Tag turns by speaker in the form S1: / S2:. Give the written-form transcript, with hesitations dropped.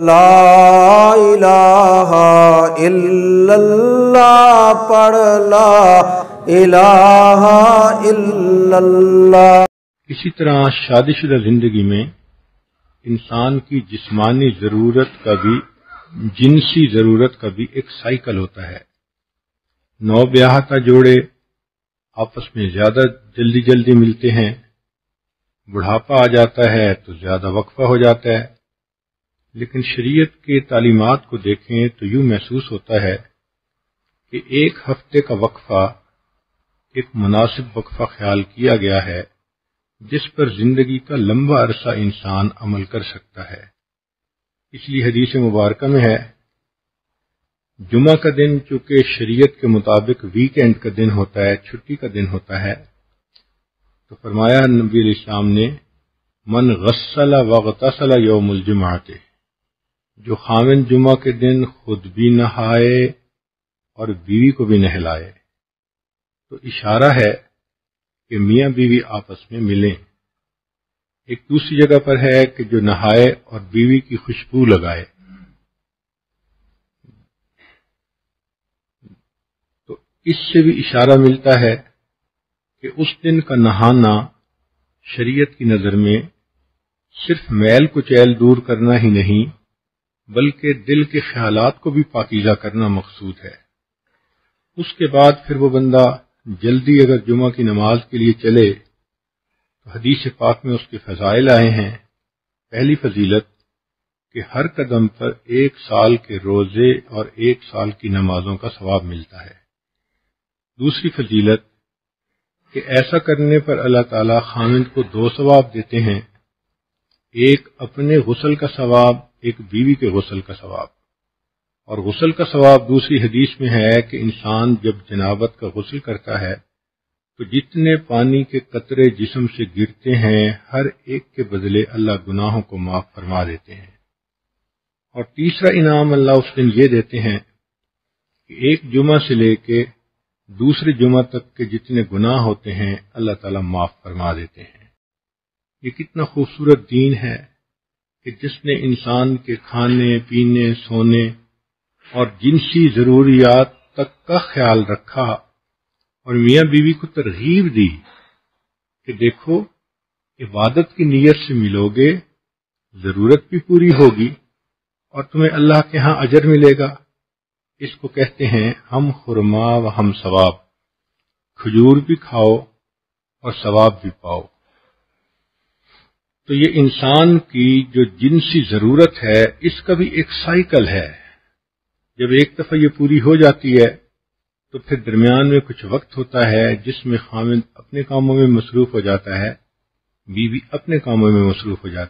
S1: لا الہ الا اللہ پڑھ لا الہ الا اللہ۔
S2: اسی طرح شادی شدہ زندگی میں انسان کی جسمانی ضرورت کا بھی جنسی ضرورت کا بھی ایک سائیکل ہوتا ہے۔ نو بیاہتا جوڑے آپس میں زیادہ جلدی ملتے ہیں، بڑھاپا آ جاتا ہے تو زیادہ وقفہ ہو جاتا ہے، لیکن شریعت کے تعلیمات کو دیکھیں تو یوں محسوس ہوتا ہے کہ ایک ہفتے کا وقفہ ایک مناسب وقفہ خیال کیا گیا ہے جس پر زندگی کا لمبا عرصہ انسان عمل کر سکتا ہے۔ اس لیے حدیث مبارکہ میں ہے، جمعہ کا دن چونکہ شریعت کے مطابق ویکینڈ کا دن ہوتا ہے، چھٹی کا دن ہوتا ہے، تو فرمایا نبی علیہ السلام نے، من غسل واغتسل یوم الجمعۃ، جو خاوند جمعہ کے دن خود بھی نہائے اور بیوی کو بھی نہلائے، تو اشارہ ہے کہ میاں بیوی آپس میں ملیں۔ ایک دوسری جگہ پر ہے کہ جو نہائے اور بیوی کی خوشبو لگائے۔ تو اس سے بھی اشارہ ملتا ہے کہ اس دن کا نہانا شریعت کی نظر میں صرف میل کچیل دور کرنا ہی نہیں بلکہ دل کے خیالات کو بھی پاکیزہ کرنا مقصود ہے۔ اس کے بعد پھر وہ بندہ جلدی اگر جمعہ کی نماز کے لیے چلے تو حدیث پاک میں اس کے فضائل آئے ہیں۔ پہلی فضیلت کہ ہر قدم پر 1 سال کے روزے اور 1 سال کی نمازوں کا ثواب ملتا ہے۔ دوسری فضیلت کہ ایسا کرنے پر اللہ تعالی خاوند کو 2 ثواب دیتے ہیں، ایک اپنے غسل کا ثواب، ایک بیوی کے غسل کا ثواب۔ اور غسل کا ثواب دوسری حدیث میں ہے کہ انسان جب جنابت کا غسل کرتا ہے تو جتنے پانی کے قطرے جسم سے گرتے ہیں ہر ایک کے بدلے اللہ گناہوں کو معاف فرما دیتے ہیں۔ اور تیسرا انعام اللہ اس دن یہ دیتے ہیں کہ ایک جمعہ سے لے کے دوسرے جمعہ تک کے جتنے گناہ ہوتے ہیں اللہ تعالیٰ معاف فرما دیتے ہیں۔ یہ کتنا خوبصورت دین ہے کہ جس نے انسان کے کھانے پینے سونے اور جنسی ضروریات تک کا خیال رکھا اور میاں بیوی کو ترغیب دی کہ دیکھو عبادت کی نیت سے ملو گے، ضرورت بھی پوری ہوگی اور تمہیں اللہ کے ہاں اجر ملے گا۔ اس کو کہتے ہیں ہم خرما و ہم ثواب، کھجور بھی کھاؤ اور ثواب بھی پاؤ۔ تو یہ انسان کی جو جنسی ضرورت ہے اس کا بھی ایک سائیکل ہے۔ جب ایک دفعہ یہ پوری ہو جاتی ہے تو پھر درمیان میں کچھ وقت ہوتا ہے جس میں خاوند اپنے کاموں میں مصروف ہو جاتا ہے، بیوی اپنے کاموں میں مصروف ہو جاتی ہے۔